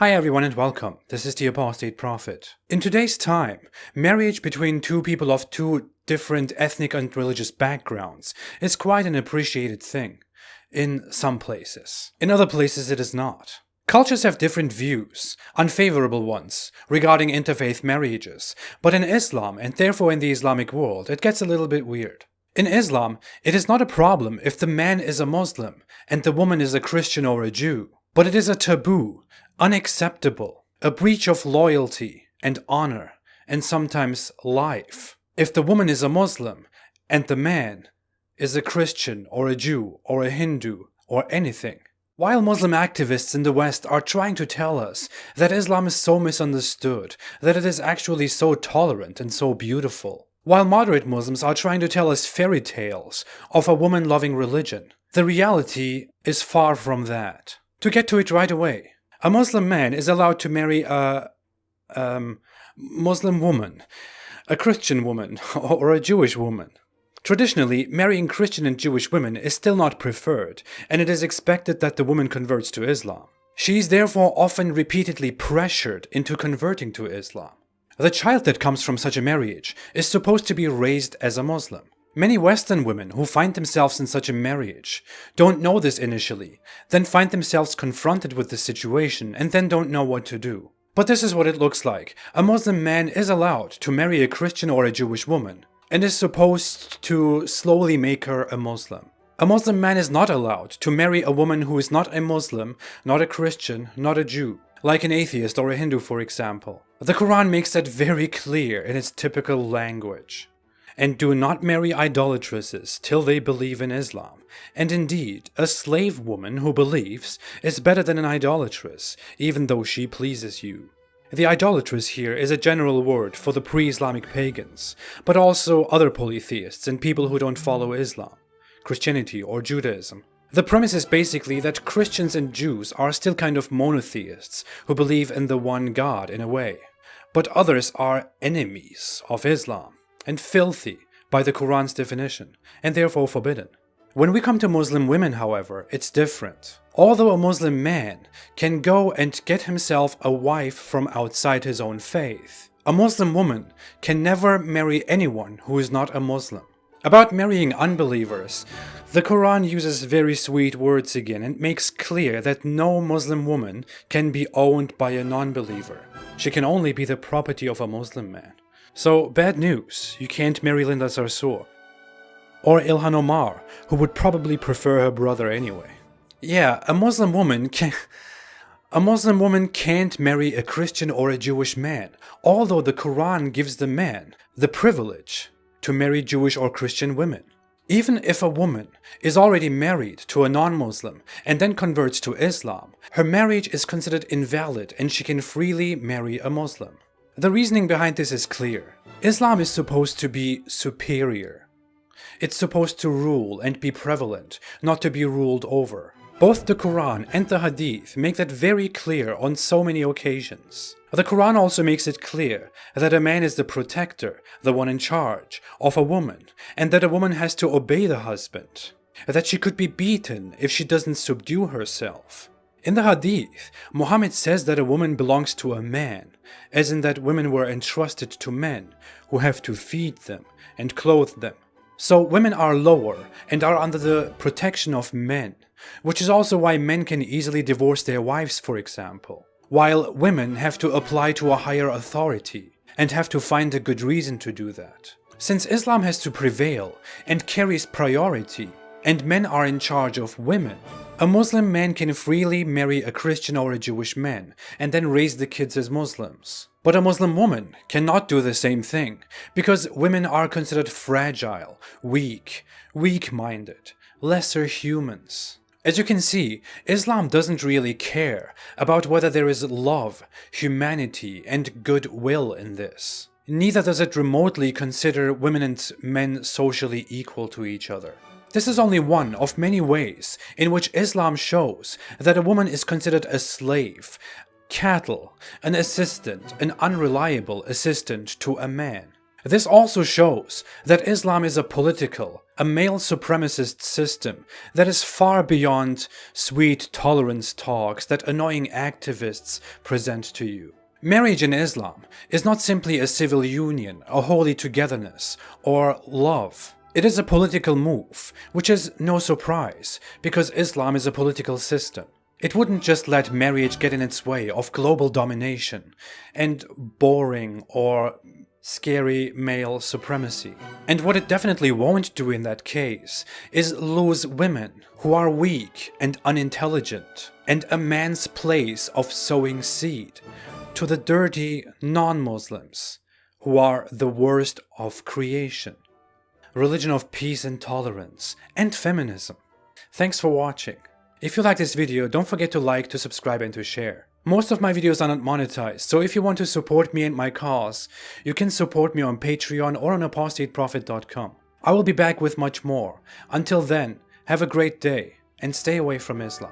Hi everyone and welcome. This is the Apostate Prophet. In today's time, marriage between two people of two different ethnic and religious backgrounds is quite an appreciated thing in some places. In other places it is not. Cultures have different views, unfavorable ones, regarding interfaith marriages, but in Islam, and therefore in the Islamic world, it gets a little bit weird. In Islam, it is not a problem if the man is a Muslim and the woman is a Christian or a Jew, but it is a taboo, unacceptable, a breach of loyalty and honor, and sometimes life, if the woman is a Muslim and the man is a Christian or a Jew or a Hindu or anything. While Muslim activists in the West are trying to tell us that Islam is so misunderstood, that it is actually so tolerant and so beautiful, while moderate Muslims are trying to tell us fairy tales of a woman-loving religion, the reality is far from that. To get to it right away, a Muslim man is allowed to marry a Muslim woman, a Christian woman, or a Jewish woman. Traditionally, marrying Christian and Jewish women is still not preferred, and it is expected that the woman converts to Islam. She is therefore often repeatedly pressured into converting to Islam. The child that comes from such a marriage is supposed to be raised as a Muslim. Many Western women who find themselves in such a marriage don't know this initially, then find themselves confronted with the situation and then don't know what to do. But this is what it looks like. A Muslim man is allowed to marry a Christian or a Jewish woman and is supposed to slowly make her a Muslim. A Muslim man is not allowed to marry a woman who is not a Muslim, not a Christian, not a Jew, like an atheist or a Hindu, for example. The Quran makes that very clear in its typical language. And do not marry idolatresses till they believe in Islam. And indeed, a slave woman who believes is better than an idolatress, even though she pleases you. The idolatress here is a general word for the pre-Islamic pagans, but also other polytheists and people who don't follow Islam, Christianity or Judaism. The premise is basically that Christians and Jews are still kind of monotheists who believe in the one God in a way, but others are enemies of Islam and filthy by the Quran's definition, and therefore forbidden. When we come to Muslim women, however, it's different. Although a Muslim man can go and get himself a wife from outside his own faith, a Muslim woman can never marry anyone who is not a Muslim. About marrying unbelievers, the Quran uses very sweet words again and makes clear that no Muslim woman can be owned by a non-believer. She can only be the property of a Muslim man. So, bad news, you can't marry Linda Sarsour. Or Ilhan Omar, who would probably prefer her brother anyway. Yeah, a Muslim woman can't marry a Christian or a Jewish man, although the Quran gives the man the privilege to marry Jewish or Christian women. Even if a woman is already married to a non-Muslim and then converts to Islam, her marriage is considered invalid and she can freely marry a Muslim. The reasoning behind this is clear. Islam is supposed to be superior. It's supposed to rule and be prevalent, not to be ruled over. Both the Quran and the Hadith make that very clear on so many occasions. The Quran also makes it clear that a man is the protector, the one in charge, of a woman, and that a woman has to obey the husband, that she could be beaten if she doesn't subdue herself. In the Hadith, Muhammad says that a woman belongs to a man, as in that women were entrusted to men, who have to feed them and clothe them. So women are lower and are under the protection of men, which is also why men can easily divorce their wives, for example, while women have to apply to a higher authority and have to find a good reason to do that. Since Islam has to prevail and carries priority, and men are in charge of women, a Muslim man can freely marry a Christian or a Jewish man and then raise the kids as Muslims. But a Muslim woman cannot do the same thing, because women are considered fragile, weak-minded, lesser humans. As you can see, Islam doesn't really care about whether there is love, humanity, and goodwill in this. Neither does it remotely consider women and men socially equal to each other. This is only one of many ways in which Islam shows that a woman is considered a slave, cattle, an assistant, an unreliable assistant to a man. This also shows that Islam is a political, a male supremacist system that is far beyond sweet tolerance talks that annoying activists present to you. Marriage in Islam is not simply a civil union, a holy togetherness, or love. It is a political move, which is no surprise, because Islam is a political system. It wouldn't just let marriage get in its way of global domination and boring or scary male supremacy. And what it definitely won't do in that case is lose women who are weak and unintelligent, and a man's place of sowing seed to the dirty non-Muslims, who are the worst of creation. Religion of peace and tolerance, and feminism. Thanks for watching. If you like this video, don't forget to like, to subscribe, and to share. Most of my videos are not monetized, so if you want to support me and my cause, you can support me on Patreon or on apostateprofit.com. I will be back with much more. Until then, have a great day, and stay away from Islam.